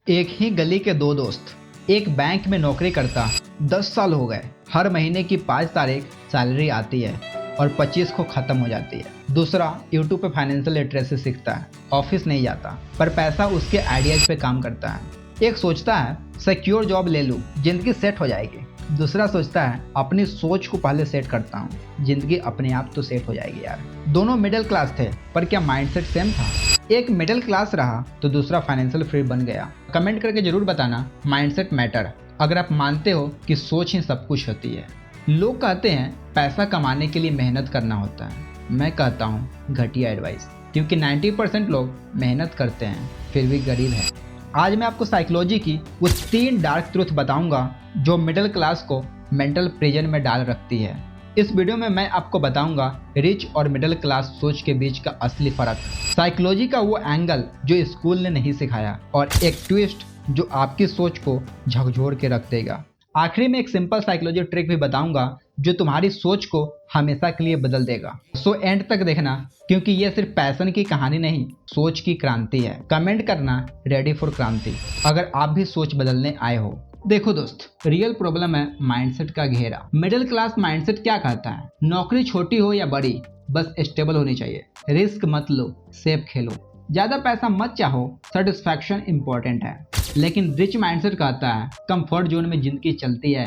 एक ही गली के दो दोस्त, एक बैंक में नौकरी करता, 10 साल हो गए। हर महीने की 5 तारीख सैलरी आती है और 25 को खत्म हो जाती है। दूसरा यूट्यूब पे फाइनेंशियल लिटरेसी सीखता है, ऑफिस नहीं जाता, पर पैसा उसके आइडियाज पे काम करता है। एक सोचता है सिक्योर जॉब ले लूं, जिंदगी सेट हो जाएगी। दूसरा सोचता है अपनी सोच को पहले सेट करता हूँ, जिंदगी अपने आप तो सेट हो जाएगी यार। दोनों मिडिल क्लास थे, पर क्या माइंडसेट सेम था? एक मिडिल क्लास रहा तो दूसरा फाइनेंशियल फ्री बन गया। कमेंट करके जरूर बताना माइंडसेट मैटर, अगर आप मानते हो कि सोच ही सब कुछ होती है। लोग कहते हैं पैसा कमाने के लिए मेहनत करना होता है, मैं कहता हूँ घटिया एडवाइस, क्योंकि 90% लोग मेहनत करते हैं फिर भी गरीब हैं। आज मैं आपको साइकोलॉजी की वो 3 डार्क ट्रूथ बताऊंगा जो मिडिल क्लास को मेंटल प्रिजन में डाल रखती है। इस वीडियो में मैं आपको बताऊंगा रिच और मिडिल क्लास सोच के बीच का असली फर्क, साइकोलॉजी का वो एंगल जो स्कूल ने नहीं सिखाया, और एक ट्विस्ट जो आपकी सोच को झकझोर के रख देगा। आखिरी में एक सिंपल साइकोलॉजी ट्रिक भी बताऊंगा जो तुम्हारी सोच को हमेशा के लिए बदल देगा। सो एंड तक देखना, क्योंकि ये सिर्फ पैशन की कहानी नहीं, सोच की क्रांति है। कमेंट करना रेडी फॉर क्रांति अगर आप भी सोच बदलने आए हो। देखो दोस्त, रियल प्रॉब्लम है माइंडसेट का घेरा। मिडिल क्लास माइंडसेट क्या कहता है? नौकरी छोटी हो या बड़ी, बस स्टेबल होनी चाहिए। रिस्क मत लो, सेफ खेलो। ज्यादा पैसा मत चाहो, सेटिस्फैक्शन इंपॉर्टेंट है। लेकिन रिच माइंडसेट कहता है कंफर्ट जोन में जिंदगी चलती है,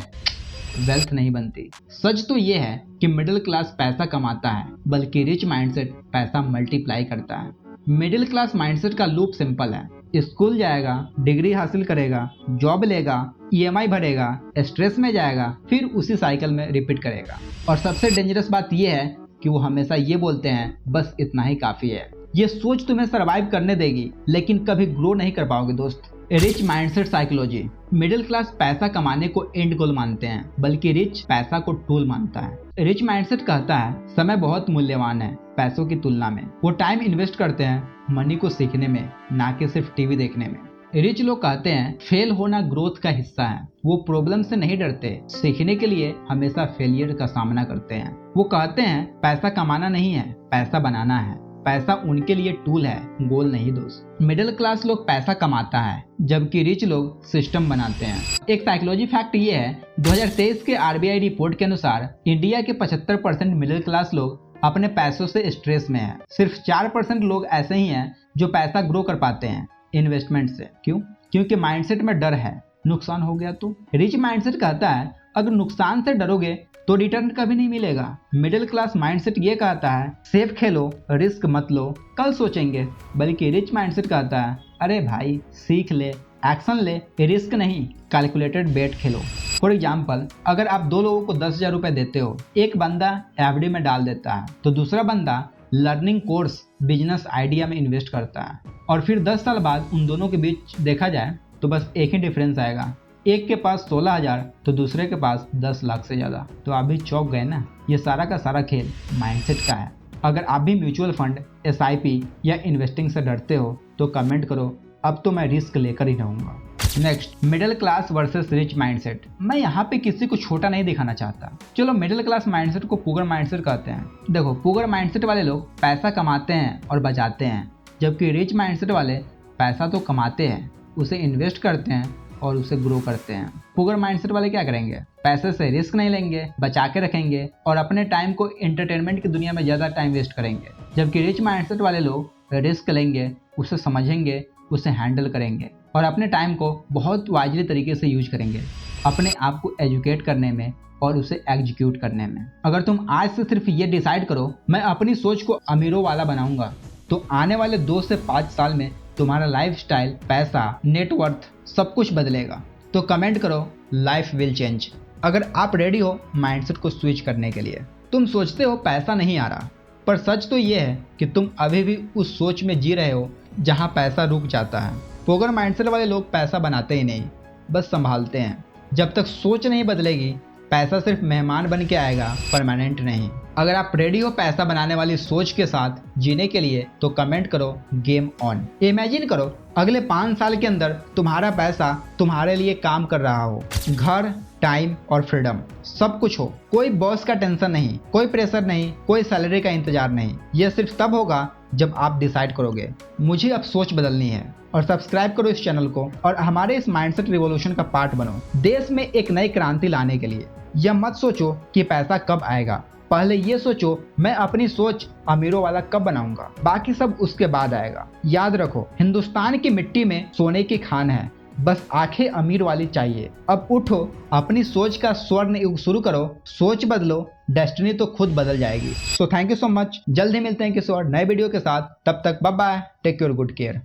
वेल्थ नहीं बनती। सच तो ये है कि मिडिल क्लास पैसा कमाता है, बल्कि रिच माइंडसेट पैसा मल्टीप्लाई करता है। मिडिल क्लास माइंडसेट का लूप सिंपल है, स्कूल जाएगा, डिग्री हासिल करेगा, जॉब लेगा, ईएमआई भरेगा, स्ट्रेस में जाएगा, फिर उसी साइकिल में रिपीट करेगा। और सबसे डेंजरस बात यह है कि वो हमेशा ये बोलते हैं बस इतना ही काफी है। ये सोच तुम्हें सरवाइव करने देगी, लेकिन कभी ग्रो नहीं कर पाओगे दोस्त। Rich mindset psychology. Middle class पैसा कमाने को एंड गोल मानते हैं, बल्कि रिच पैसा को टूल मानता है। रिच माइंडसेट कहता है समय बहुत मूल्यवान है पैसों की तुलना में। वो टाइम इन्वेस्ट करते हैं मनी को सीखने में, ना कि सिर्फ टीवी देखने में। रिच लोग कहते हैं फेल होना ग्रोथ का हिस्सा है। वो प्रॉब्लम से नहीं डरते, सीखने के लिए हमेशा फेलियर का सामना करते हैं। वो कहते हैं पैसा कमाना नहीं है, पैसा बनाना है। पैसा उनके लिए टूल है, गोल नहीं दोस्त। मिडिल क्लास लोग पैसा कमाता है, जबकि रिच लोग सिस्टम बनाते हैं। एक साइकोलॉजी फैक्ट ये है, 2023 के आरबीआई रिपोर्ट के अनुसार इंडिया के 75% मिडिल क्लास लोग अपने पैसों से स्ट्रेस में है। सिर्फ 4% लोग ऐसे ही हैं जो पैसा ग्रो कर पाते हैं इन्वेस्टमेंट से। क्यों? क्योंकि माइंडसेट में डर है, नुकसान हो गया तो। रिच माइंडसेट कहता है अगर नुकसान से डरोगे तो रिटर्न कभी नहीं मिलेगा। मिडिल क्लास माइंडसेट ये कहता है सेफ खेलो, रिस्क मत लो, कल सोचेंगे। बल्कि रिच माइंडसेट कहता है अरे भाई सीख ले, एक्शन ले, रिस्क नहीं, calculated bat Khelo. For example, अगर आप 2 लोगों को 10,000 रुपए देते हो, एक बंदा एफडी में डाल देता है तो दूसरा बंदा लर्निंग कोर्स बिजनेस आइडिया में इन्वेस्ट करता है, और फिर 10 साल बाद उन दोनों के बीच देखा जाए तो बस एक ही डिफरेंस आएगा, एक के पास 16,000 तो दूसरे के पास 10 लाख से ज्यादा। तो आप भी चौंक गए ना? ये सारा का सारा खेल माइंडसेट का है। अगर आप भी म्यूचुअल फंड, एसआईपी या इन्वेस्टिंग से डरते हो तो कमेंट करो, अब तो मैं रिस्क लेकर ही रहूंगा। Next, middle class versus rich mindset. मैं यहाँ पे किसी को छोटा नहीं दिखाना चाहता। चलो मिडिल क्लास माइंडसेट को पुअर माइंडसेट कहते हैं। देखो, पुअर माइंडसेट वाले लोग पैसा कमाते हैं और बचाते हैं, जबकि रिच माइंडसेट वाले पैसा तो कमाते हैं, उसे इन्वेस्ट करते हैं और उसे ग्रो करते हैं। पुअर माइंडसेट वाले क्या करेंगे? पैसे से रिस्क नहीं लेंगे, बचा के रखेंगे और अपने टाइम को एंटरटेनमेंट की दुनिया में ज्यादा टाइम वेस्ट करेंगे। जबकि रिच माइंडसेट वाले लोग रिस्क लेंगे, उसे समझेंगे, उसे हैंडल करेंगे और अपने टाइम को बहुत वाइजली तरीके से यूज करेंगे, अपने आप को एजुकेट करने में और उसे एग्जीक्यूट करने में। अगर तुम आज से सिर्फ ये डिसाइड करो मैं अपनी सोच को अमीरों वाला बनाऊंगा, तो आने वाले 2 से 5 साल में तुम्हारा लाइफस्टाइल, पैसा, नेटवर्थ सब कुछ बदलेगा। तो कमेंट करो लाइफ विल चेंज अगर आप रेडी हो माइंडसेट को स्विच करने के लिए। तुम सोचते हो पैसा नहीं आ रहा, पर सच तो ये है कि तुम अभी भी उस सोच में जी रहे हो जहां पैसा रुक जाता है। पुअर माइंडसेट वाले लोग पैसा बनाते ही नहीं, बस संभालते हैं। जब तक सोच नहीं बदलेगी पैसा सिर्फ मेहमान बन के आएगा, परमानेंट नहीं। अगर आप रेडी हो पैसा बनाने वाली सोच के साथ जीने के लिए तो कमेंट करो गेम ऑन। इमेजिन करो अगले 5 साल के अंदर तुम्हारा पैसा तुम्हारे लिए काम कर रहा हो, घर, टाइम और फ्रीडम सब कुछ हो। कोई बॉस का टेंशन नहीं, कोई प्रेशर नहीं, कोई सैलरी का इंतजार नहीं। यह सिर्फ तब होगा जब आप डिसाइड करोगे मुझे अब सोच बदलनी है, और सब्सक्राइब करो इस चैनल को और हमारे इस माइंडसेट रिवॉल्यूशन का पार्ट बनो। देश में एक नई क्रांति लाने के लिए यह मत सोचो कि पैसा कब आएगा, पहले ये सोचो मैं अपनी सोच अमीरों वाला कब बनाऊंगा, बाकी सब उसके बाद आएगा। याद रखो, हिंदुस्तान की मिट्टी में सोने की खान है, बस आंखें अमीर वाली चाहिए। अब उठो, अपनी सोच का स्वर्ण युग शुरू करो, सोच बदलो, डेस्टिनी तो खुद बदल जाएगी। So thank you so much. जल्द ही मिलते हैं किसी और नए वीडियो के साथ, तब तक bye bye, take your good care.